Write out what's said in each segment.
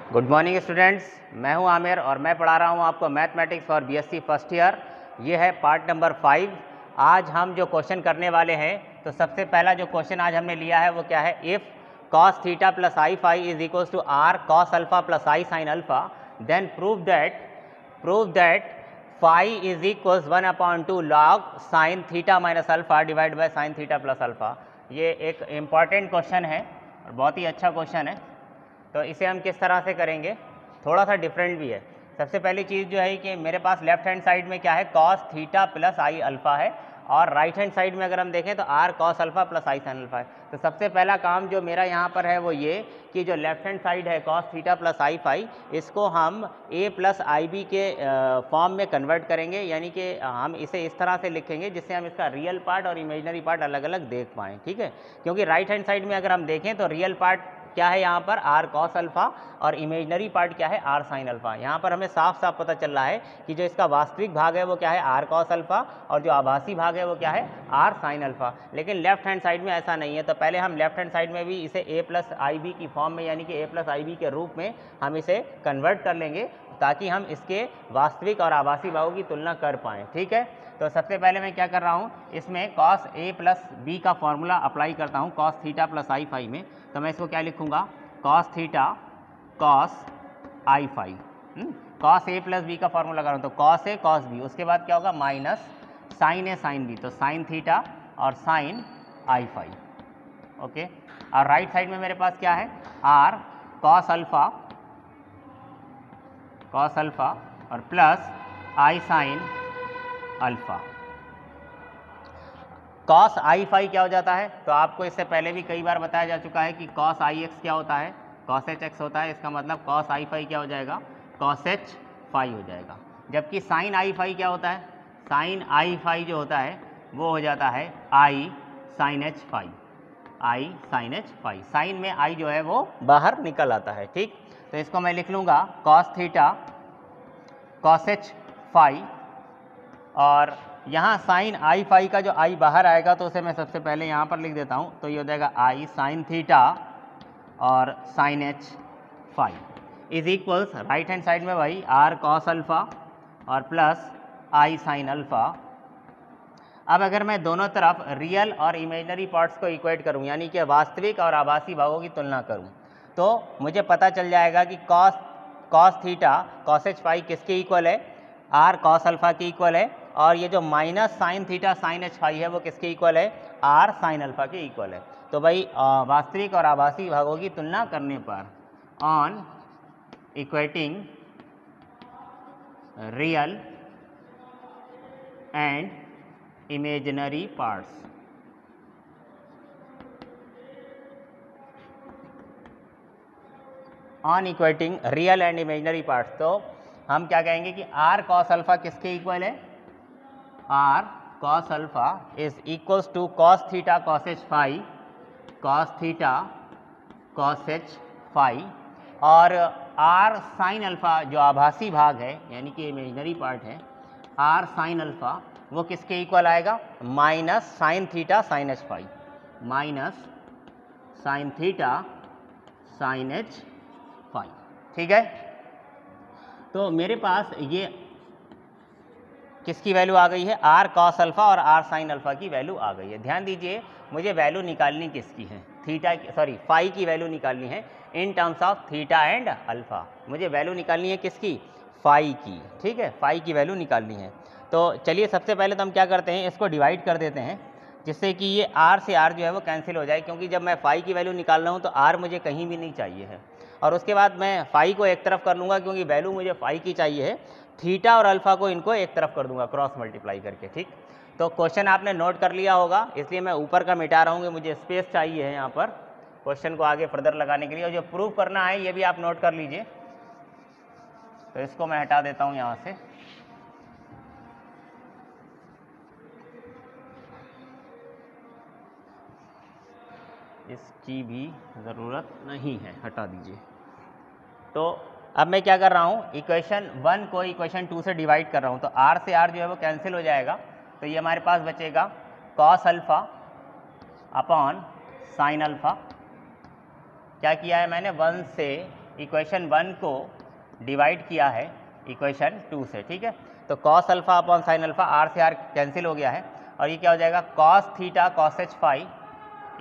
Good morning students, मैं हूं आमिर और मैं पढ़ा रहा हूं आपको mathematics for BSc first year. ये है पार्ट नंबर 5। आज हम जो क्वेश्चन करने वाले हैं, तो सबसे पहला जो क्वेश्चन आज हमने लिया है वो क्या है, if cos theta plus I phi is equals to R cos alpha plus I sine alpha, then prove that phi is equals 1/2 log sine theta minus alpha divide by sine theta plus alpha. ये एक important question है और बहुत ही अच्छा question है। तो इसे हम किस तरह से करेंगे, थोड़ा सा डिफरेंट भी है। सबसे पहली चीज़ जो है कि मेरे पास लेफ्ट हैंड साइड में क्या है, कॉस थीटा प्लस आई अल्फ़ा है, और राइट हैंड साइड में अगर हम देखें तो R cos alpha plus I sine alpha है। तो सबसे पहला काम जो मेरा यहाँ पर है वो ये कि जो लेफ्ट हैंड साइड है cos theta plus I phi, इसको हम ए प्लस आई बी के फॉर्म में कन्वर्ट करेंगे, यानी कि हम इसे इस तरह से लिखेंगे जिससे हम इसका रियल पार्ट और इमेजनरी पार्ट अलग अलग देख पाएँ। ठीक है, क्योंकि राइट हैंड साइड में अगर हम देखें तो रियल पार्ट क्या है यहाँ पर आर कॉस अल्फ़ा, और इमेजनरी पार्ट क्या है आर साइन अल्फ़ा। यहाँ पर हमें साफ साफ पता चल रहा है कि जो इसका वास्तविक भाग है वो क्या है आर कॉस अल्फ़ा, और जो आभासी भाग है वो क्या है आर साइन अल्फ़ा। लेकिन लेफ्ट हैंड साइड में ऐसा नहीं है, तो पहले हम लेफ्ट हैंड साइड में भी इसे ए प्लस आई बी की फॉर्म में, यानी कि ए प्लस आई बी के रूप में हम इसे कन्वर्ट कर लेंगे, ताकि हम इसके वास्तविक और आभासी भागों की तुलना कर पाएँ। ठीक है, तो सबसे पहले मैं क्या कर रहा हूँ, इसमें कॉस ए प्लस बी का फॉर्मूला अप्लाई करता हूँ cos theta plus I phi में। तो मैं इसको क्या लिखूँगा, cos theta cos I phi. Cos A plus B का फॉर्मूला लगा रहा हूँ, तो कॉस ए कॉस बी, उसके बाद क्या होगा माइनस साइन ए साइन बी, तो साइन थीटा और साइन आई फाई। ओके, और राइट साइड में मेरे पास क्या है, आर कॉस अल्फ़ा और plus I sine alpha. Cos I phi क्या हो जाता है, तो आपको इससे पहले भी कई बार बताया जा चुका है कि कॉस आई एक्स क्या होता है, कॉस एच एक्स होता है। इसका मतलब कॉस आई फाई क्या हो जाएगा, कॉस एच फाई हो जाएगा। जबकि साइन आई फाई क्या होता है, साइन आई फाई जो होता है वो हो जाता है आई साइन एच फाई, आई साइन एच फाई। साइन में आई जो है वो बाहर निकल आता है। ठीक, तो इसको मैं लिख लूँगा cos theta cos H phi, और यहाँ साइन आई फाई का जो आई बाहर आएगा तो उसे मैं सबसे पहले यहाँ पर लिख देता हूँ, तो ये हो जाएगा आई साइन थीटा और sine H phi is equals, right hand side में वही आर कॉस अल्फ़ा और प्लस आई साइन अल्फ़ा। अब अगर मैं दोनों तरफ रियल और इमेजनरी पार्ट्स को इक्वेट करूँ, यानी कि वास्तविक और आभासी भागों की तुलना करूँ, तो मुझे पता चल जाएगा कि cos theta cos H phi किसके इक्वल है, आर कॉस अल्फ़ा के इक्वल है, और ये जो minus sine theta sine H phi है वो किसके इक्वल है, आर साइन अल्फ़ा के इक्वल है। तो भाई वास्तविक और आभासी भागों की तुलना करने पर, on equating real and imaginary parts, on equating real and imaginary parts, तो हम क्या कहेंगे कि आर कॉस अल्फ़ा किसके इक्वल है, R cos alpha is equals to cos theta cos H phi, cos theta cos H phi, और R sine alpha जो आभासी भाग है, यानी कि इमेजिनरी पार्ट है, आर साइन अल्फ़ा वो किसके इक्वल आएगा, minus sine theta sine H phi, minus sine theta sine H phi. ठीक है, तो मेरे पास ये किसकी वैल्यू आ गई है, आर कॉस अल्फ़ा और आर साइन अल्फ़ा की वैल्यू आ गई है। ध्यान दीजिए, मुझे वैल्यू निकालनी किसकी है, थीटा सॉरी फाई की वैल्यू निकालनी है in terms of theta and alpha. मुझे वैल्यू निकालनी है किसकी, फाई की। ठीक है, फाई की वैल्यू निकालनी है। तो चलिए सबसे पहले तो हम क्या करते हैं, इसको डिवाइड कर देते हैं, जिससे कि ये आर से आर जो है वो कैंसिल हो जाए, क्योंकि जब मैं फाई की वैल्यू निकाल रहा हूँ तो आर मुझे कहीं भी नहीं चाहिए है। और उसके बाद मैं फाई को एक तरफ कर लूँगा, क्योंकि वैल्यू मुझे फाई की चाहिए है, थीटा और अल्फ़ा को इनको एक तरफ कर दूंगा क्रॉस मल्टीप्लाई करके। ठीक, तो क्वेश्चन आपने नोट कर लिया होगा, इसलिए मैं ऊपर का मिटा रहा हूँ, मुझे स्पेस चाहिए है यहाँ पर क्वेश्चन को आगे फर्दर लगाने के लिए, और जो प्रूव करना है ये भी आप नोट कर लीजिए। तो इसको मैं हटा देता हूँ यहाँ से, इसकी भी ज़रूरत नहीं है, हटा दीजिए। तो अब मैं क्या कर रहा हूँ, इक्वेशन 1 को इक्वेशन 2 से डिवाइड कर रहा हूँ, तो आर से आर जो है वो कैंसिल हो जाएगा, तो ये हमारे पास बचेगा cos alpha upon sine alpha. क्या किया है मैंने, 1 से इक्वेशन 1 को डिवाइड किया है इक्वेशन 2 से, ठीक है। तो cos alpha upon sine alpha, R से आर कैंसिल हो गया है और ये क्या हो जाएगा, cos theta cos H phi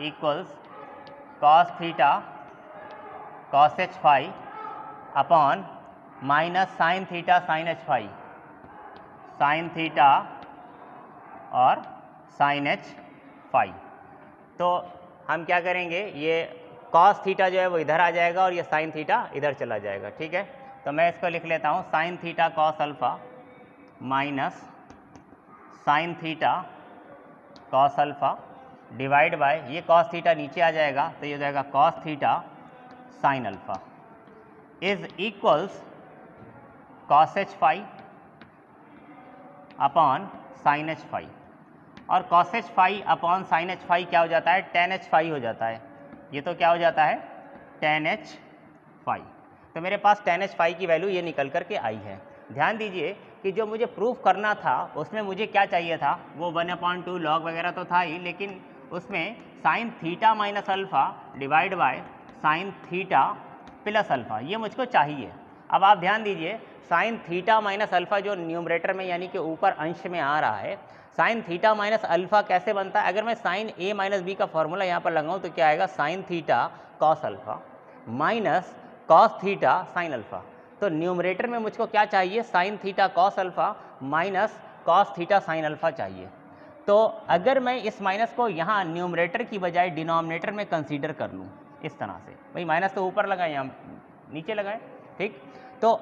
equals cos theta cos H phi upon minus sine theta sine H phi, sine theta और साइन एच फाई। तो हम क्या करेंगे, ये कॉस थीटा जो है वो इधर आ जाएगा और ये साइन थीटा इधर चला जाएगा, ठीक है। तो मैं इसको लिख लेता हूँ, sine theta cos alpha minus sine theta cos alpha divide by, ये कॉस थीटा नीचे आ जाएगा तो ये हो जाएगा cos theta sine alpha is equals cos H phi upon sine H phi, और cos H phi upon sine H phi क्या हो जाता है, टेन एच फाई हो जाता है। ये तो क्या हो जाता है, टेन एच फाई। तो मेरे पास टेन एच फाई की वैल्यू ये निकल कर के आई है। ध्यान दीजिए कि जो मुझे प्रूफ करना था उसमें मुझे क्या चाहिए था, वो 1/2 लॉग वगैरह तो था ही, लेकिन उसमें sign theta minus alpha divide by sine theta plus alpha ये मुझको चाहिए। अब आप ध्यान दीजिए, साइन थीटा माइनस अल्फ़ा जो न्यूमरेटर में यानी कि ऊपर अंश में आ रहा है, साइन थीटा माइनस अल्फ़ा कैसे बनता है, अगर मैं साइन ए माइनस बी का फॉर्मूला यहाँ पर लगाऊँ तो क्या आएगा, sign theta cos alpha minus cos theta sine alpha. तो न्यूमरेटर में मुझको क्या चाहिए, sign theta cos alpha minus cos theta sine alpha चाहिए। तो अगर मैं इस माइनस को यहाँ न्यूमरेटर की बजाय डिनोमिनेटर में कंसीडर कर लूँ इस तरह से, भाई माइनस तो ऊपर लगाए यहाँ नीचे लगाए, ठीक। तो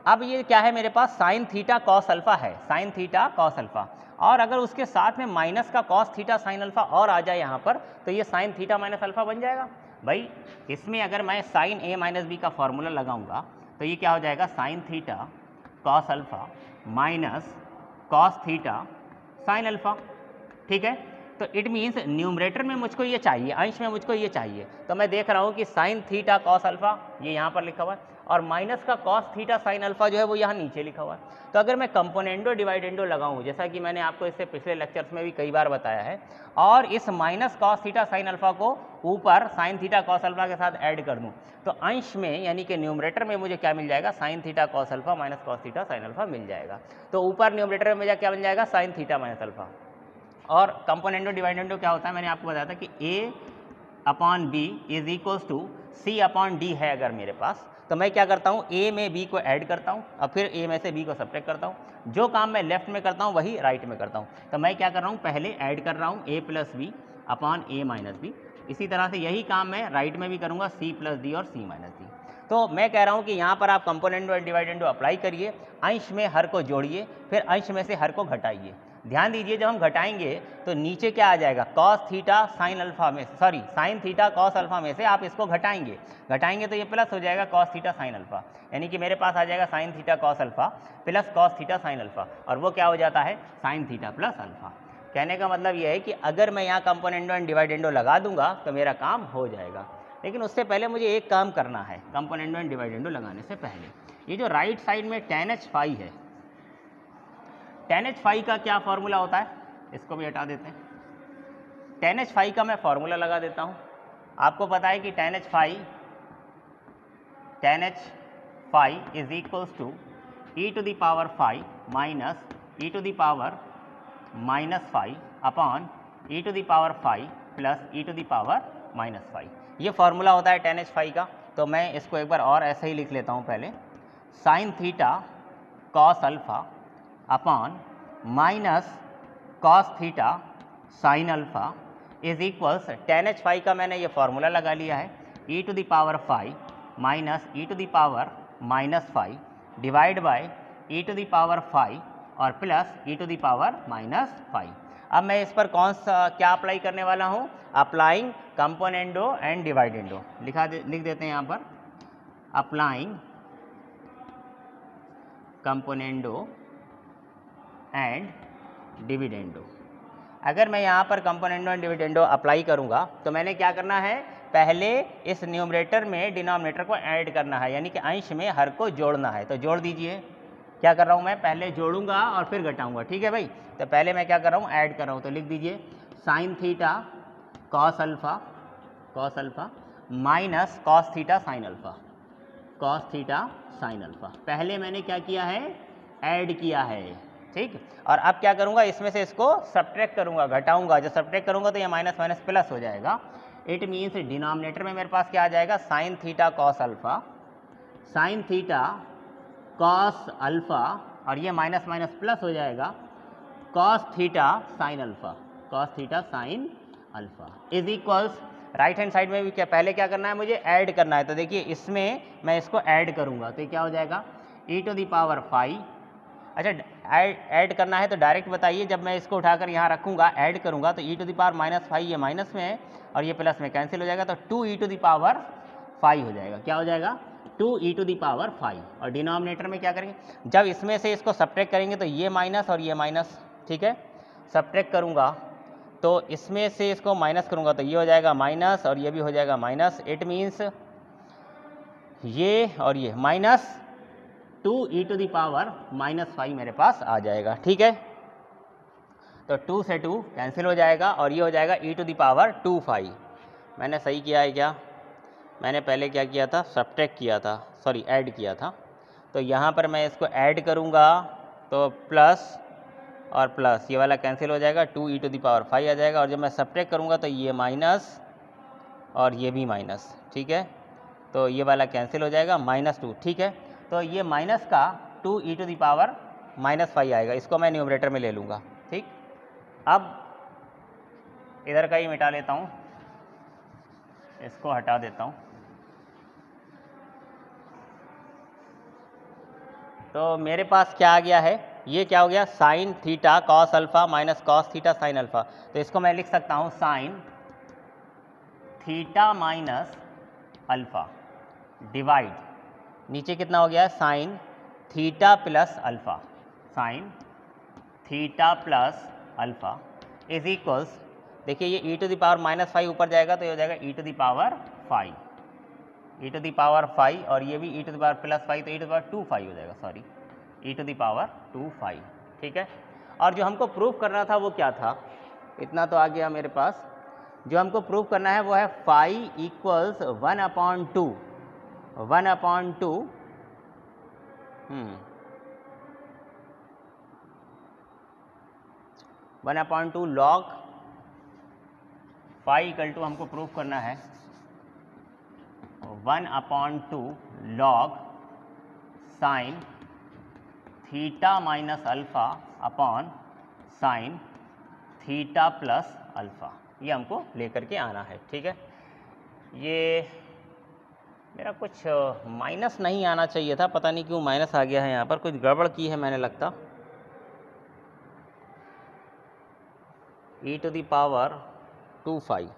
अब ये क्या है, मेरे पास साइन थीटा कॉस अल्फ़ा है, साइन थीटा कॉस अल्फ़ा, और अगर उसके साथ में माइनस का कॉस थीटा साइन अल्फ़ा और आ जाए यहाँ पर तो ये साइन थीटा माइनस अल्फ़ा बन जाएगा। भाई इसमें अगर मैं साइन ए माइनस बी का फॉर्मूला लगाऊंगा तो ये क्या हो जाएगा, sine theta cos alpha minus cos theta sine alpha, ठीक है। तो इट मीन्स न्यूमरेटर में मुझको ये चाहिए, अंश में मुझको ये चाहिए। तो मैं देख रहा हूँ कि साइन थीटा कॉस अल्फ़ा ये यहाँ पर लिखा हुआ है और माइनस का कॉस थीटा साइन अल्फ़ा जो है वो यहाँ नीचे लिखा हुआ है। तो अगर मैं कंपोनेंडो डिवाइडेंडो लगाऊँ, जैसा कि मैंने आपको इससे पिछले लेक्चर्स में भी कई बार बताया है, और इस minus cos theta sine alpha को ऊपर साइन थीटा कॉस अल्फ़ा के साथ ऐड कर दूँ तो अंश में यानी कि न्यूमरेटर में मुझे क्या मिल जाएगा, sine theta cos alpha minus cos theta sine alpha मिल जाएगा। तो ऊपर न्यूमरेटर में मुझे क्या बन जाएगा, साइन थीटा माइनस अल्फ़ा। और कंपोनेंडो डिवाइडेंडो क्या होता है, मैंने आपको बताया था कि a upon B is equals to C upon D है। अगर मेरे पास तो मैं क्या करता हूँ, a में b को ऐड करता हूँ और फिर a में से b को सब्ट्रैक्ट करता हूँ। जो काम मैं लेफ्ट में करता हूँ वही राइट में करता हूँ। तो मैं क्या कर रहा हूँ, पहले ऐड कर रहा हूँ a plus B upon a minus B. इसी तरह से यही काम मैं राइट में भी करूँगा, c प्लस डी और c माइनस डी। तो मैं कह रहा हूँ कि यहाँ पर आप कंपोनेंडो और डिवाइडेंडो अप्लाई करिए, अंश में हर को जोड़िए, फिर अंश में से हर को घटाइए। ध्यान दीजिए, जब हम घटाएंगे तो नीचे क्या आ जाएगा, कॉस थीटा साइन अल्फा में, sorry sine theta cos alpha में से आप इसको घटाएंगे तो ये प्लस हो जाएगा कॉस थीटा साइन अल्फा, यानी कि मेरे पास आ जाएगा sine theta cos alpha plus cos theta sine alpha, और वो क्या हो जाता है, साइन थीटा प्लस अल्फा। कहने का मतलब ये है कि अगर मैं यहाँ कंपोनेंडो एंड डिवाइडेंडो लगा दूंगा तो मेरा काम हो जाएगा, लेकिन उससे पहले मुझे एक काम करना है। कंपोनेंडो एंड डिवाइडेंडो लगाने से पहले ये जो राइट साइड में tan h फाई है, tan h फाई का क्या फॉर्मूला होता है, इसको भी हटा देते हैं। tan h फाई का मैं फॉर्मूला लगा देता हूँ। आपको पता है कि tan h phi is equals to e to the power phi minus e to the power minus phi upon e to the power phi plus e to the power minus phi. ये formula होता है tan h phi का। तो मैं इसको एक बार और ऐसे ही लिख लेता हूँ। पहले sine theta cos alpha upon minus cos theta sine alpha is equals tan h phi का मैंने ये फॉर्मूला लगा लिया है, e to the power phi minus e to the power minus phi divide by e to the power phi और plus e to the power minus phi. अब मैं इस पर कौन सा क्या अप्लाई करने वाला हूँ, अप्लाइंग कंपोनेंडो एंड डिवाइडेंडो। लिख देते हैं यहाँ पर, अप्लाइंग कंपोनेंडो एंड डिविडेंडो। अगर मैं यहाँ पर कंपोनेंडो एंड डिविडेंडो अप्लाई करूँगा तो मैंने क्या करना है, पहले इस न्यूमरेटर में डिनोमिनेटर को ऐड करना है, यानी कि अंश में हर को जोड़ना है। तो जोड़ दीजिए। क्या कर रहा हूँ मैं, पहले जोड़ूंगा और फिर घटाऊंगा, ठीक है भाई। तो पहले मैं क्या कर रहा हूँ, ऐड कर रहा हूँ। तो लिख दीजिए sign theta cos alpha minus cos theta sine alpha cos theta sine alpha. पहले मैंने क्या किया है, ऐड किया है, ठीक। और अब क्या करूँगा, इसमें से इसको सब्ट्रैक्ट करूँगा, घटाऊँगा। जब सब्ट्रैक्ट करूँगा तो ये माइनस माइनस प्लस हो जाएगा। इट मीन्स डिनोमिनेटर में मेरे पास क्या आ जाएगा, sine theta cos alpha, sign theta cos alpha, और ये माइनस माइनस प्लस हो जाएगा, cos theta sine alpha, cos theta sine alpha is equals, right hand side में भी क्या पहले क्या करना है, मुझे ऐड करना है। तो देखिए इसमें मैं इसको ऐड करूँगा तो ये क्या हो जाएगा, e टू दी पावर 5। अच्छा, ऐड करना है तो डायरेक्ट बताइए, जब मैं इसको उठाकर यहाँ रखूँगा, ऐड करूँगा तो e टू दी पावर -5 ये माइनस में है और ये प्लस में कैंसिल हो जाएगा, तो 2e टू दी पावर 5 हो जाएगा। क्या हो जाएगा, 2e टू दी पावर 5। और डिनोमिनेटर में क्या करेंगे, जब इसमें से इसको सब्ट्रैक्ट करेंगे तो ये माइनस और ये माइनस, ठीक है। सब्ट्रैक्ट करूँगा तो इसमें से इसको माइनस करूँगा तो ये हो जाएगा माइनस और ये भी हो जाएगा माइनस। इट मीन्स ये और ये minus 2e to the power -5 मेरे पास आ जाएगा, ठीक है। तो 2 से 2 कैंसिल हो जाएगा और ये हो जाएगा e टू दी पावर 25। मैंने सही किया है क्या, मैंने पहले क्या किया था, सब्ट्रैक्ट किया था, सॉरी ऐड किया था। तो यहाँ पर मैं इसको ऐड करूँगा तो प्लस और प्लस, ये वाला कैंसिल हो जाएगा, 2e टू दी पावर 5 आ जाएगा। और जब मैं सब्ट्रैक्ट करूँगा तो ये माइनस और ये भी माइनस, ठीक है। तो ये वाला कैंसिल हो जाएगा, -2, ठीक है। तो ये माइनस का 2e टू दी पावर -5 आएगा, इसको मैं न्यूमरेटर में ले लूँगा, ठीक। अब इधर का ही मिटा लेता हूँ, इसको हटा देता हूँ। तो मेरे पास क्या आ गया है, ये क्या हो गया, sign theta cos alpha minus cos theta sine alpha. तो इसको मैं लिख सकता हूँ sine theta minus alpha divide, नीचे कितना हो गया, sign theta plus alpha, sign theta plus alpha is equals, देखिए ये e टू दी पावर -5 ऊपर जाएगा तो ये हो जाएगा e to the power 5, e to the power 5, और ये भी e टू दी पावर +5 तो e टू दी पावर 25 हो जाएगा, sorry e to the power 25, ठीक है। और जो हमको प्रूफ करना था वो क्या था, इतना तो आ गया मेरे पास। जो हमको प्रूफ करना है वो है 5 इक्वल्स 1/2 1/2 लॉग 5 इक्वल टू, हमको प्रूफ करना है 1/2 log sign theta minus alpha upon sine theta plus alpha, ये हमको लेकर के आना है, ठीक है। ये मेरा कुछ माइनस नहीं आना चाहिए था, पता नहीं क्यों माइनस आ गया है, यहाँ पर कुछ गड़बड़ की है मैंने लगता। e टू दी पावर 25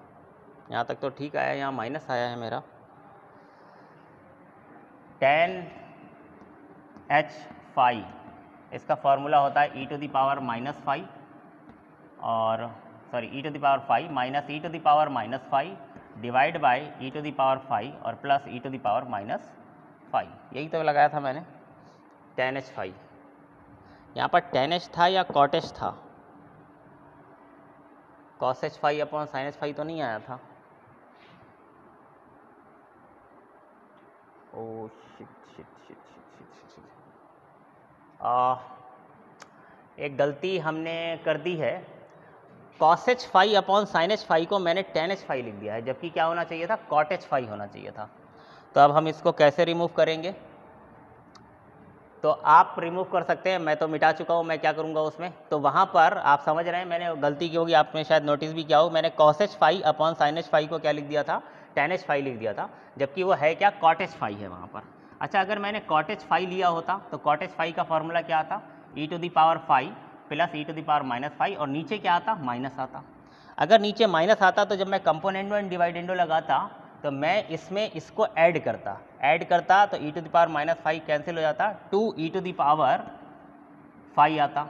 यहाँ तक तो ठीक आया, यहाँ माइनस आया है मेरा। tan h5 इसका फॉर्मूला होता है e टू दी पावर -5 और sorry e to the power 5 minus e to the power -5 divide by e to the power 5 और plus e to the power -5, यही तो लगाया था मैंने। tan h5 यहाँ पर tan h था या cot h था, cos h5 upon sin h5 तो नहीं आया था। ओ शिट, एक गलती हमने कर दी है, cos h5 upon sin h5 को मैंने tan h5 लिख दिया है, जबकि क्या होना चाहिए था, cot h5 होना चाहिए था। तो अब हम इसको कैसे रिमूव करेंगे, तो आप रिमूव कर सकते हैं, मैं तो मिटा चुका हूँ, मैं क्या करूँगा उसमें, तो वहाँ पर आप समझ रहे हैं मैंने गलती की होगी, आपने शायद नोटिस भी किया हो, मैंने cos h5 upon sin h5 को क्या लिख दिया था, tan h5 लिख दिया था, जबकि वो है क्या, cot h5 है वहाँ पर। अच्छा, अगर मैंने cot h5 लिया होता तो cot h5 का फॉर्मूला क्या आता, e to the power 5 plus e to the power -5, और नीचे क्या आता, माइनस आता। अगर नीचे माइनस आता तो जब मैं कंपोनेंडो एंड डिवाइडेंडो लगाता तो मैं इसमें इसको ऐड करता तो e to the power -5 cancel हो जाता, 2e टू दी पावर 5 आता,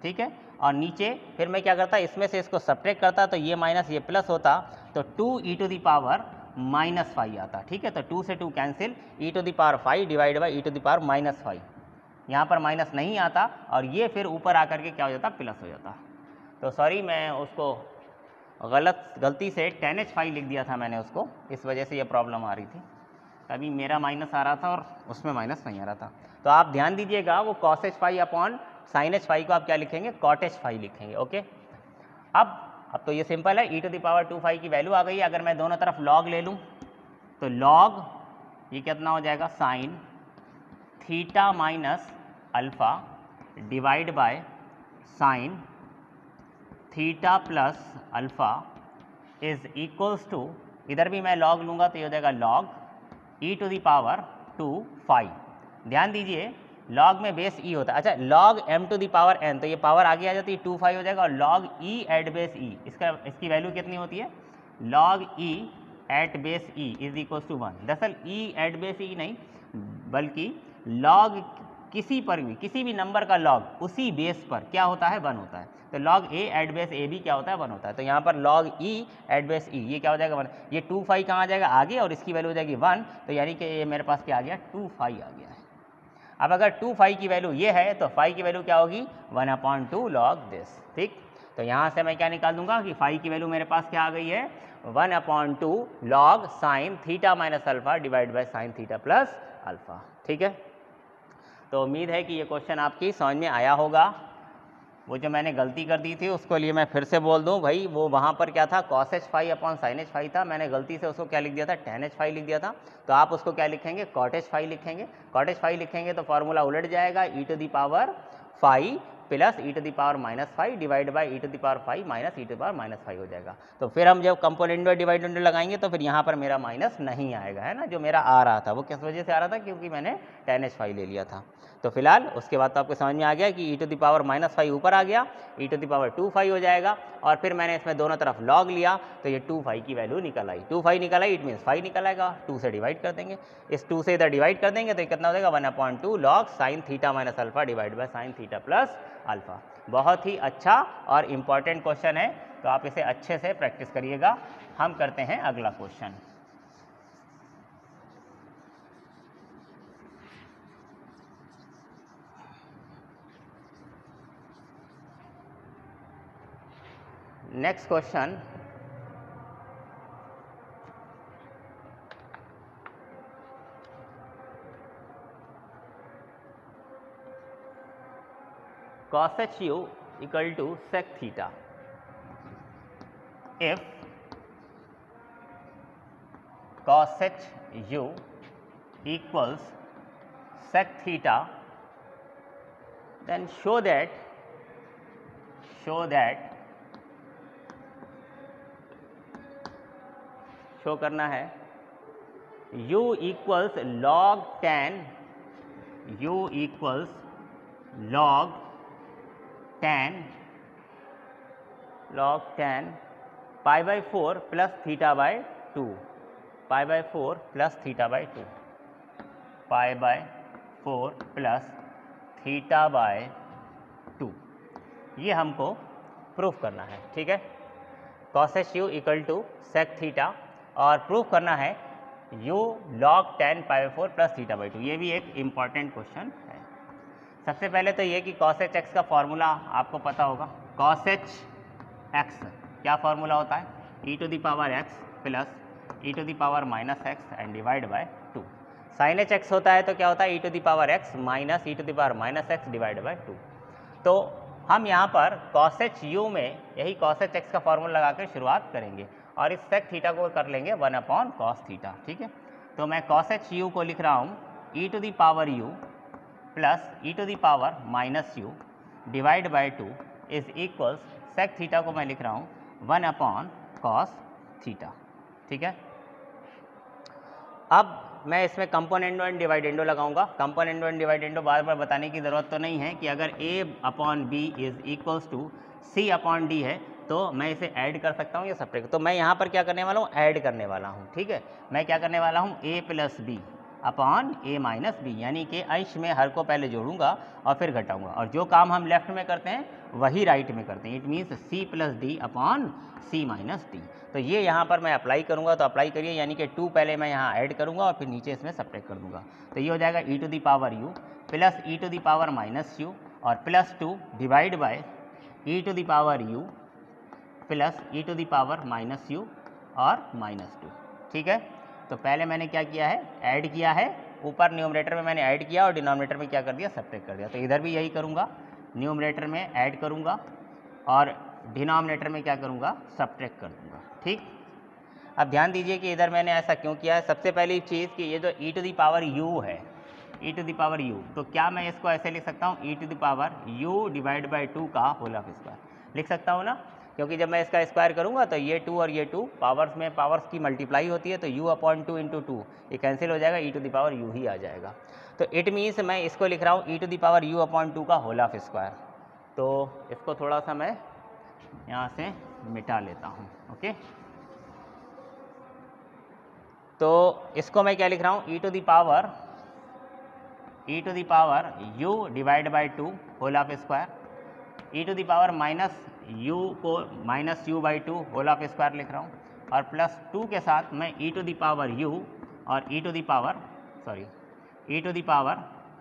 ठीक है। और नीचे फिर मैं क्या करता, इसमें से इसको सब्ट्रैक्ट करता तो ये माइनस ये प्लस होता, तो 2e टू दी पावर -5 आता, ठीक है। तो 2 से 2 cancel, e to the power 5 divide by e to the power -5, यहाँ पर माइनस नहीं आता और ये फिर ऊपर आकर के क्या हो जाता, प्लस हो जाता। तो सॉरी, मैं उसको गलती से tan h5 लिख दिया था मैंने उसको, इस वजह से ये प्रॉब्लम आ रही थी। तभी मेरा माइनस आ रहा था और उसमें माइनस नहीं आ रहा था। तो आप ध्यान दीजिएगा, वो cos h phi upon sin h phi को आप क्या लिखेंगे, cot h phi लिखेंगे। ओके, अब तो ये सिंपल है, e to the power 2 phi की वैल्यू आ गई है। अगर मैं दोनों तरफ log ले लूँ तो log ये कितना हो जाएगा, sine theta minus alpha divide by sine theta plus alpha is equals to, इधर भी मैं log लूँगा तो ये हो जाएगा log e to the power 2 phi। ध्यान दीजिए, log में बेस e होता है। अच्छा, log m to the power n, तो ये पावर आगे आ जाती है 2 phi हो जाएगा, और log e at base e, इसकी वैल्यू कितनी होती है, log e at base e is equals to 1। दरअसल e एट बेस e नहीं, बल्कि log किसी भी नंबर का log उसी बेस पर क्या होता है, 1 होता है। तो log a at base a भी क्या होता है, 1 होता है। तो यहाँ पर log e at base e ये क्या हो जाएगा, 1। ये 2 phi कहाँ आ जाएगा, आगे, और इसकी वैल्यू हो जाएगी 1। तो यानी कि ये मेरे पास क्या आ गया, 2 phi आ गया है। अब अगर 2 phi की वैल्यू ये है तो phi की वैल्यू क्या होगी, 1/2 log दिस। ठीक, तो यहाँ से मैं क्या निकाल दूंगा कि phi की वैल्यू मेरे पास क्या आ गई है, 1/2 log sine theta minus alpha divide by sine theta plus alpha. ठीक है, तो उम्मीद है कि ये क्वेश्चन आपकी समझ में आया होगा। वो जो मैंने गलती कर दी थी उसको लिए मैं फिर से बोल दूं भाई, वो वहाँ पर क्या था, cos h phi upon sin h phi था, मैंने गलती से उसको क्या लिख दिया था, tan h phi लिख दिया था। तो आप उसको क्या लिखेंगे, cot h phi लिखेंगे। cot h phi लिखेंगे तो फार्मूला उलट जाएगा, e to the power phi plus e to the power minus 5 divide by e to the power 5 minus e to the power minus 5 हो जाएगा। तो फिर हम जब कंपोनेंट में डिवाइडेंड लगाएंगे तो फिर यहाँ पर मेरा माइनस नहीं आएगा, है ना। जो मेरा आ रहा था वो किस वजह से आ रहा था, क्योंकि मैंने tan h phi ले लिया था। तो फिलहाल उसके बाद तो आपको समझ में आ गया कि e to the power minus 5 ऊपर आ गया, e to the power 2 phi हो जाएगा, और फिर मैंने इसमें दोनों तरफ log लिया तो ये 2 phi की वैल्यू निकल आई। 2 phi निकल आई, इट मीन्स 5 निकल आएगा। 2 से डिवाइड कर देंगे, इस 2 से इधर डिवाइड कर देंगे तो ये कितना हो जाएगा, 1/2 log sine theta minus alpha divide by sine theta plus alpha. बहुत ही अच्छा और इम्पॉर्टेंट क्वेश्चन है, तो आप इसे अच्छे से प्रैक्टिस करिएगा। हम करते हैं अगला question. Next question, cos h u equal to sec theta if cos h u equals sec theta, then show that show करना है u equals log tan pi by 4 plus theta by 2, pi by 4 plus theta by 2, pi by 4 plus theta by 2, ये हमको proof करना है। ठीक है, cos h u equal to sec theta, और proof करना है u log tan pi by 4 plus theta by 2। ये भी एक इम्पॉर्टेंट क्वेश्चन है। सबसे पहले तो ये कि cos h x का फॉर्मूला आपको पता होगा। cos h x क्या फॉर्मूला होता है, e to the power x plus e to the power minus x and divide by 2। sin h x होता है तो क्या होता है, e to the power x minus e to the power minus x divide by 2। तो हम यहाँ पर cos h u में यही cos h x का फॉर्मूला लगा कर शुरुआत करेंगे, और इस sec थीटा को कर लेंगे 1/cos थीटा। ठीक है, तो मैं cos h u को लिख रहा हूँ e to the power u plus e to the power minus u divide by 2 is equals sec theta को मैं लिख रहा हूँ 1/cos थीटा। ठीक है, अब मैं इसमें कंपोनेंडो एंड डिवाइडेंडो लगाऊंगा। कंपोनेंडो एंड डिवाइडेंडो बार बार बताने की ज़रूरत तो नहीं है कि अगर a/b is equals to c/d है तो मैं इसे ऐड कर सकता हूँ या सब्ट्रैक्ट। तो मैं यहाँ पर क्या करने वाला हूँ, ऐड करने वाला हूँ। ठीक है, मैं क्या करने वाला हूँ, a plus B upon a minus B, यानी कि अंश में हर को पहले जोड़ूंगा और फिर घटाऊंगा, और जो काम हम लेफ्ट में करते हैं वही राइट में करते हैं। It means c plus D upon c minus D. तो ये यहाँ पर मैं अप्लाई करूँगा, तो अप्लाई करिए, यानी कि 2 पहले मैं यहाँ ऐड करूँगा और फिर नीचे इसमें सब्ट्रैक्ट कर दूँगा। तो ये हो जाएगा e to the power u plus e to the power minus u और plus 2 divide by e to the power u plus e to the power minus u और माइनस 2। ठीक है, तो पहले मैंने क्या किया है, ऐड किया है, ऊपर न्यूमरेटर में मैंने ऐड किया और डिनोमिनेटर में क्या कर दिया, सब्ट्रैक्ट कर दिया। तो इधर भी यही करूँगा, न्यूमरेटर में ऐड करूँगा और डिनोमिनेटर में क्या करूँगा, सब्ट्रैक्ट कर दूँगा। ठीक, अब ध्यान दीजिए कि इधर मैंने ऐसा क्यों किया है। सबसे पहली चीज़ कि ये जो e to the power u है, e to the power u, तो क्या मैं इसको ऐसे लिख सकता हूँ, e to the power u divide by 2 का होल ऑफ स्क्वायर लिख सकता हूँ ना, क्योंकि जब मैं इसका स्क्वायर करूँगा तो ये 2 और ये 2 पावर्स में पावर्स की मल्टीप्लाई होती है, तो u अपॉन 2 इंटू 2 ये कैंसिल हो जाएगा, e to the power u ही आ जाएगा। तो इट मीन्स मैं इसको लिख रहा हूँ e to the power u upon 2 का होल ऑफ स्क्वायर। तो इसको थोड़ा सा मैं यहाँ से मिटा लेता हूँ। ओके, तो इसको मैं क्या लिख रहा हूँ, e to the power u divide by 2 whole of square, e to the power minus u को minus u by 2 whole of square लिख रहा हूँ, और प्लस 2 के साथ मैं e to the power u और e to the power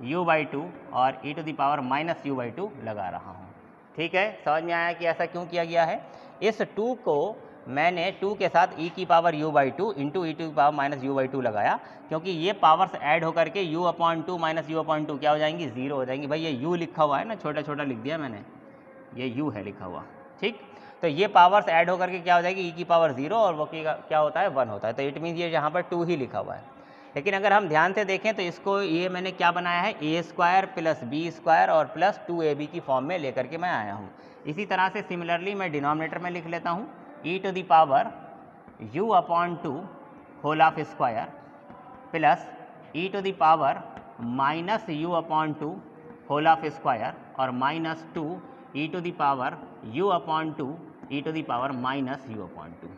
u by 2 और e to the power minus u by 2 लगा रहा हूँ। ठीक है, समझ में आया कि ऐसा क्यों किया गया है। इस 2 को मैंने 2 के साथ e की power u by 2 into E to की पावर माइनस u बाई 2 लगाया, क्योंकि ये पावर्स ऐड होकर के u upon 2 minus u upon 2 क्या हो जाएंगी, 0 हो जाएंगी। भाई ये u लिखा हुआ है ना, छोटा छोटा लिख दिया मैंने, ये u है लिखा हुआ। ठीक, तो ये पावर्स ऐड होकर के क्या हो जाएगी, e की पावर 0 और वो की क्या होता है, 1 होता है। तो इट मीन्स ये यहाँ पर 2 ही लिखा हुआ है। लेकिन अगर हम ध्यान से देखें तो इसको ये मैंने क्या बनाया है, a square plus B square और प्लस 2ab की फॉर्म में लेकर के मैं आया हूँ। इसी तरह से सिमिलरली मैं डिनोमिनेटर में लिख लेता हूँ e to the power u upon 2 whole of square plus e to the power minus u upon 2 whole of square और minus 2 e to the power u upon 2 e to the power minus u upon 2।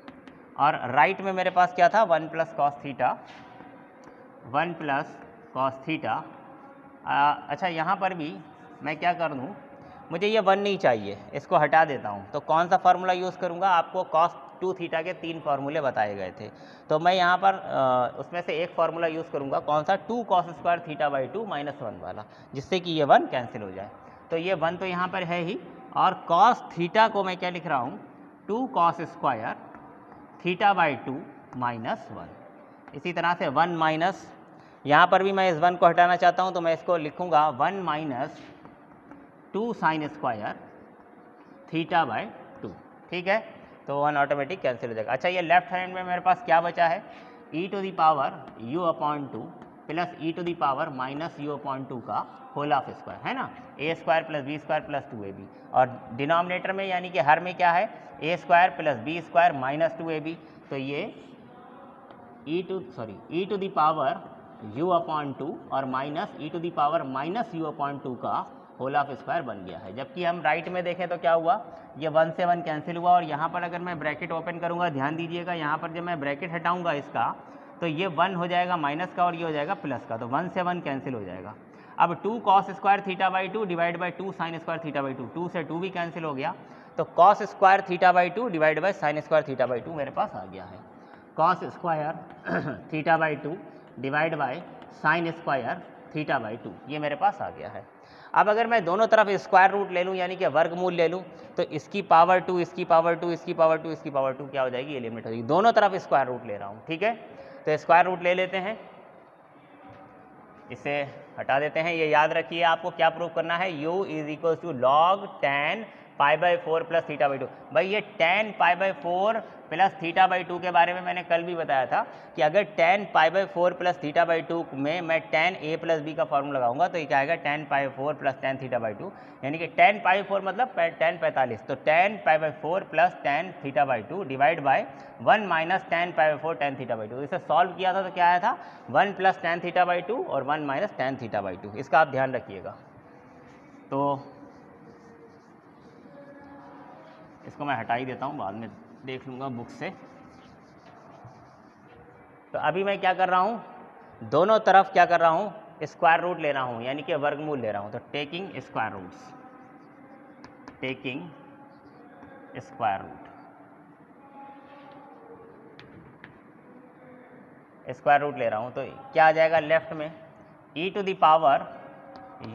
और right में मेरे पास क्या था, 1 plus cos theta, 1 plus cos theta. अच्छा, यहाँ पर भी मैं क्या कर दूँ, मुझे ये 1 नहीं चाहिए, इसको हटा देता हूँ। तो कौन सा फार्मूला यूज़ करूँगा, आपको कॉस 2 थीटा के 3 फार्मूले बताए गए थे, तो मैं यहाँ पर उसमें से एक फार्मूला यूज़ करूँगा, कौन सा, 2 cos square theta by 2 minus 1 वाला, जिससे कि ये 1 कैंसिल हो जाए। तो ये 1 तो यहाँ पर है ही, और कॉस थीटा को मैं क्या लिख रहा हूँ, 2 cos square theta by 2 minus 1। इसी तरह से 1 माइनस, यहाँ पर भी मैं इस 1 को हटाना चाहता हूँ, तो मैं इसको लिखूँगा 1 minus 2 sine square theta by 2। ठीक है, तो 1 ऑटोमेटिक कैंसिल हो जाएगा। अच्छा, ये लेफ्ट हैंड में मेरे पास क्या बचा है, e to the power u upon 2 plus e to the power minus u upon 2 का होल ऑफ स्क्वायर, है ना, a square plus B square plus 2ab, और डिनोमिनेटर में यानी कि हर में क्या है, a square plus B square minus 2ab, तो ये e to the power u upon 2 और minus e to the power minus u upon 2 का होल ऑफ स्क्वायर बन गया है। जबकि हम राइट में देखें तो क्या हुआ, ये 1 से 1 कैंसिल हुआ, और यहाँ पर अगर मैं ब्रैकेट ओपन करूँगा, ध्यान दीजिएगा, यहाँ पर जब मैं ब्रैकेट हटाऊँगा इसका, तो ये 1 हो जाएगा माइनस का और ये हो जाएगा प्लस का, तो 1 से 1 कैंसिल हो जाएगा। अब 2 cos square theta by 2 divide by 2 sine square theta by 2, 2 से 2 भी कैंसिल हो गया, तो cos square theta by 2 divide by sine square theta by 2 मेरे पास आ गया है। Cos square theta by 2 divide by sine square theta by 2, ये मेरे पास आ गया है। अब अगर मैं दोनों तरफ स्क्वायर रूट ले लूँ, यानी कि वर्गमूल ले लूँ, तो इसकी पावर 2, इसकी पावर 2, इसकी पावर 2, इसकी पावर 2 क्या हो जाएगी, एलिमिनेट हो जाएगी। दोनों तरफ स्क्वायर रूट ले रहा हूँ। ठीक है, तो स्क्वायर रूट ले लेते हैं, इसे हटा देते हैं। ये याद रखिए, आपको क्या प्रूव करना है, u is equal to log tan pi by 4 plus theta by 2। भाई ये tan pi by 4 plus theta by 2 के बारे में मैंने कल भी बताया था कि अगर tan pi by 4 plus theta by 2 में मैं tan a प्लस बी का फॉर्मूला लगाऊंगा, तो ये क्या आएगा, tan pi 4 plus tan theta by 2, यानी कि tan पाई 4 मतलब tan 45, तो tan pi by 4 plus tan theta by 2 divide by 1 minus tan pi by 4 tan theta by 2। इसे सॉल्व किया था तो क्या आया था, 1 प्लस tan थीटा बाई 2 और 1 माइनस tan थीटा बाई 2। इसका आप ध्यान रखिएगा। तो इसको मैं हटा ही देता हूँ, बाद में देख लूँगा बुक से। तो अभी मैं क्या कर रहा हूँ, दोनों तरफ क्या कर रहा हूँ, स्क्वायर रूट ले रहा हूँ, यानी कि वर्गमूल ले रहा हूँ। तो taking square roots, taking square root, square root ले रहा हूँ, तो क्या आ जाएगा लेफ्ट में, e to the power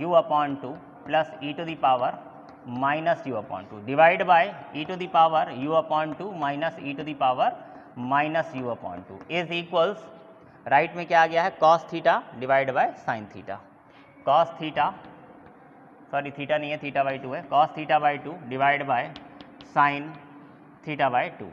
u upon 2 plus e to the power minus u upon 2 divide by e to the power u upon 2 minus e to the power minus u upon 2 is equals right में क्या आ गया है, cos theta divide by sine theta, cos theta, sorry theta नहीं है, theta by 2 है, cos theta by 2 divide by sine theta by 2।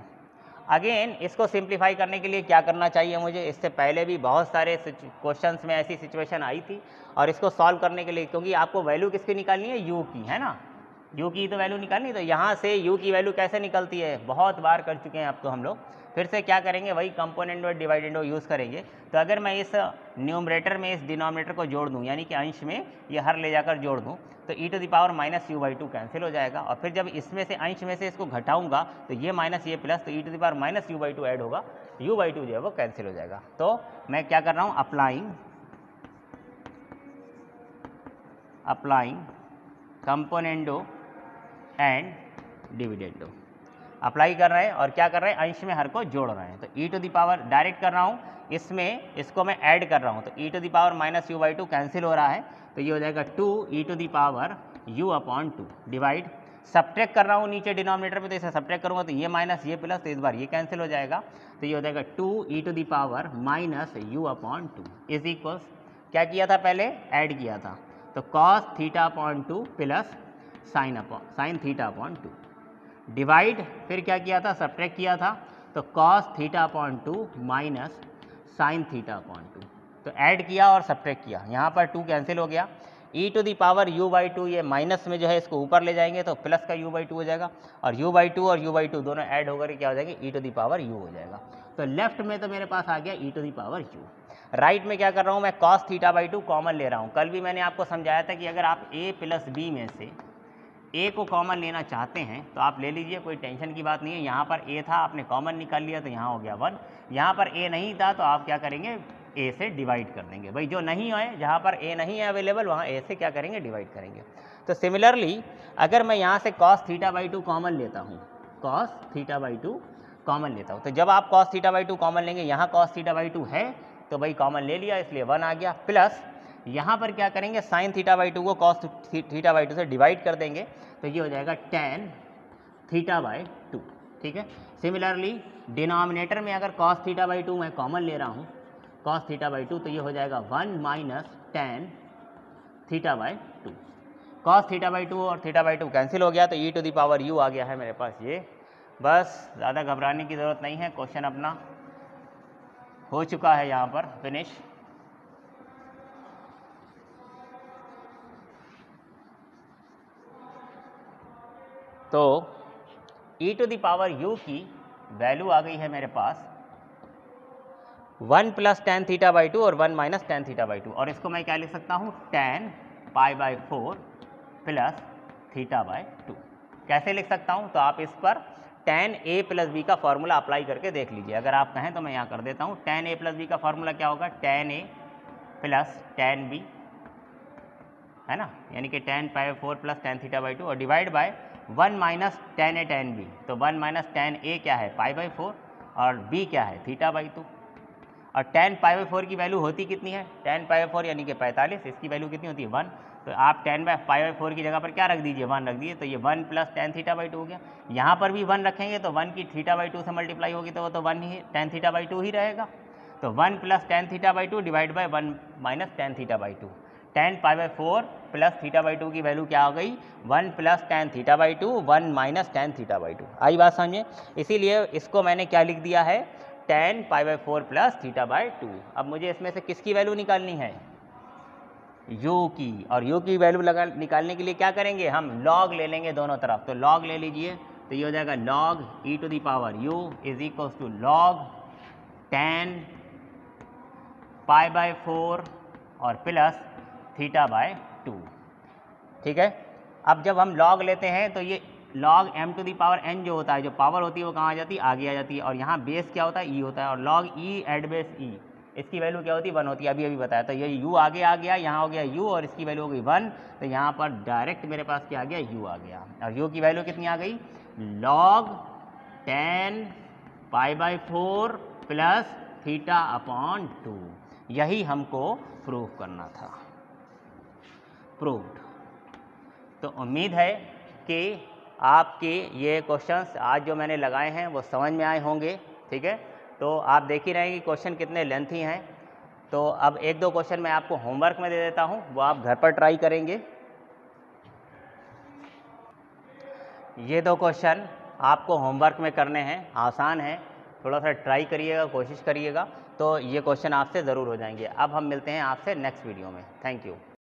Again इसको simplify करने के लिए क्या करना चाहिए मुझे, इससे पहले भी बहुत सारे क्वेश्चंस में ऐसी सिचुएशन आई थी, और इसको सॉल्व करने के लिए, क्योंकि आपको वैल्यू किसकी निकालनी है, यू की, है ना, यू की तो वैल्यू निकालनी, तो यहाँ से यू की वैल्यू कैसे निकलती है, बहुत बार कर चुके हैं अब तो हम लोग, फिर से क्या करेंगे, वही कंपोनेंट और डिवाइडेंड यूज़ करेंगे। तो अगर मैं इस न्यूमरेटर में इस डिनोमिनेटर को जोड़ दूँ, यानी कि अंश में ये हर ले जाकर जोड़ दूँ, तो e to the power minus U by 2 cancel हो जाएगा, और फिर जब इसमें से अंश में से इसको घटाऊंगा तो ये माइनस ये प्लस, तो e to the power minus U by 2 add होगा, u बाई 2 जो है वो कैंसिल हो जाएगा। तो मैं क्या कर रहा हूँ, applying componendo and dividendo apply कर रहे हैं, और क्या कर रहे हैं, अंश में हर को जोड़ रहे हैं। तो e to the power direct कर रहा हूँ, इसमें इसको मैं ऐड कर रहा हूँ, तो e to the power minus U by 2 cancel हो रहा है, तो ये हो जाएगा 2 e to the power u upon 2 divide, subtract कर रहा हूँ नीचे डिनोमिनेटर में, तो इसे सब्ट्रैक्ट करूँगा तो ये माइनस ये प्लस, तो इस बार ये कैंसिल हो जाएगा, तो ये हो जाएगा 2 e to the power minus U upon 2 is equals, क्या किया था पहले, ऐड किया था, तो cos theta upon 2 plus sine theta upon 2 divide, फिर क्या किया था, सब्ट्रैक्ट किया था, तो cos theta upon 2 minus sine theta upon 2, तो ऐड किया और सब्ट्रैक्ट किया, यहाँ पर 2 कैंसिल हो गया, e to the power u by 2, ये माइनस में जो है इसको ऊपर ले जाएंगे तो प्लस का u बाई 2 हो जाएगा, और u बाई 2 और u बाई 2 दोनों ऐड होकर क्या हो जाएंगे, e to the power u हो जाएगा। तो लेफ्ट में तो मेरे पास आ गया e to the power u, right में क्या कर रहा हूँ मैं, कॉस थीटा बाई 2 कॉमन ले रहा हूँ। कल भी मैंने आपको समझाया था कि अगर आप a प्लस b में से a को कॉमन लेना चाहते हैं तो आप ले लीजिए, कोई टेंशन की बात नहीं है। यहाँ पर a था, आपने कॉमन निकाल लिया तो यहाँ हो गया 1, यहाँ पर a नहीं था तो आप क्या करेंगे, a से डिवाइड कर देंगे, भाई जो नहीं है, जहाँ पर a नहीं है अवेलेबल वहाँ a से क्या करेंगे, डिवाइड करेंगे। तो सिमिलरली अगर मैं यहाँ से कॉस थीटा बाई 2 कॉमन लेता हूँ, कॉस थीटा बाई 2 कॉमन लेता हूँ, तो जब आप कॉस थीटा बाई 2 कॉमन लेंगे, यहाँ कॉस थीटा बाई 2 है तो भाई कॉमन ले लिया, इसलिए 1 आ गया, प्लस यहाँ पर क्या करेंगे, साइन थीटा बाई 2 को कॉस थीटा बाई 2 से डिवाइड कर देंगे, तो ये हो जाएगा tan थीटा बाई 2, ठीक है। सिमिलरली डिनोमिनेटर में अगर कॉस थीटा बाई 2 मैं कॉमन ले रहा हूँ, कॉस थीटा बाई 2, तो ये हो जाएगा 1 minus tan theta by 2, cos theta by 2 और थीटा बाई 2 कैंसिल हो गया, तो e to the power u आ गया है मेरे पास ये। बस ज़्यादा घबराने की ज़रूरत नहीं है, क्वेश्चन अपना हो चुका है यहाँ पर फिनिश। तो e to the power u की वैल्यू आ गई है मेरे पास 1 प्लस टेन थीटा बाई 2 और 1 माइनस टेन थीटा बाई 2, और इसको मैं क्या लिख सकता हूँ, tan pi by 4 plus theta by 2। कैसे लिख सकता हूँ, तो आप इस पर tan a प्लस बी का फॉर्मूला अप्लाई करके देख लीजिए। अगर आप कहें तो मैं यहाँ कर देता हूँ, tan a प्लस बी का फॉर्मूला क्या होगा, tan a plus tan b, है ना, यानी कि tan pi by 4 plus tan theta by 2 और divide by 1 minus tan a tan b, तो 1 माइनस tan a क्या है, पाई बाई 4, और b क्या है, थीटा बाई 2, और tan पाई बाई 4 की वैल्यू होती कितनी है, tan पाई बाई 4 यानी कि 45, इसकी वैल्यू कितनी होती है 1, तो आप tan पाई बाई 4 की जगह पर क्या रख दीजिए, 1 रख दीजिए, तो ये 1 प्लस tan थीटा बाई 2 हो गया। यहाँ पर भी 1 रखेंगे तो 1 की थीटा बाई 2 से मल्टीप्लाई होगी तो वो तो 1 ही tan थीटा बाई 2 ही रहेगा, तो 1 plus tan theta by 2 divide by 1 minus tan theta by 2, tan pi by 4 plus theta by 2 की वैल्यू क्या हो गई, 1 plus tan theta by 2 1 minus tan theta by 2। आई बात समझे, इसीलिए इसको मैंने क्या लिख दिया है, tan pi by 4 plus theta by 2। अब मुझे इसमें से किसकी वैल्यू निकालनी है, u की, और u की वैल्यू निकालने के लिए क्या करेंगे, हम log ले लेंगे दोनों तरफ, तो log ले लीजिए, तो ये हो जाएगा log e to the power u is equals to log tan pi by 4 और प्लस थीटा बाय 2, ठीक है। अब जब हम log लेते हैं तो ये log m to the power n जो होता है, जो पावर होती है वो कहाँ आ जाती है, आगे आ जाती है, और यहाँ बेस क्या होता है, e होता है, और log e एड बेस e, इसकी वैल्यू क्या होती है, 1 होती है, अभी बताया। तो ये u आगे आ गया, यहाँ हो गया u, और इसकी वैल्यू हो गई 1, तो यहाँ पर डायरेक्ट मेरे पास क्या आ गया, u आ गया, और u की वैल्यू कितनी आ गई, log tan pi by 4 plus theta upon 2, यही हमको प्रूव करना था, प्रूव्ड। तो उम्मीद है कि आपके ये क्वेश्चंस आज जो मैंने लगाए हैं वो समझ में आए होंगे, ठीक है। तो आप देख ही रहे हैं कि क्वेश्चन कितने लेंथी हैं, तो अब एक दो क्वेश्चन मैं आपको होमवर्क में दे देता हूँ, वो आप घर पर ट्राई करेंगे। ये दो क्वेश्चन आपको होमवर्क में करने हैं, आसान है, थोड़ा सा ट्राई करिएगा, कोशिश करिएगा, तो ये क्वेश्चन आपसे ज़रूर हो जाएंगे। अब हम मिलते हैं आपसे नेक्स्ट वीडियो में। Thank you.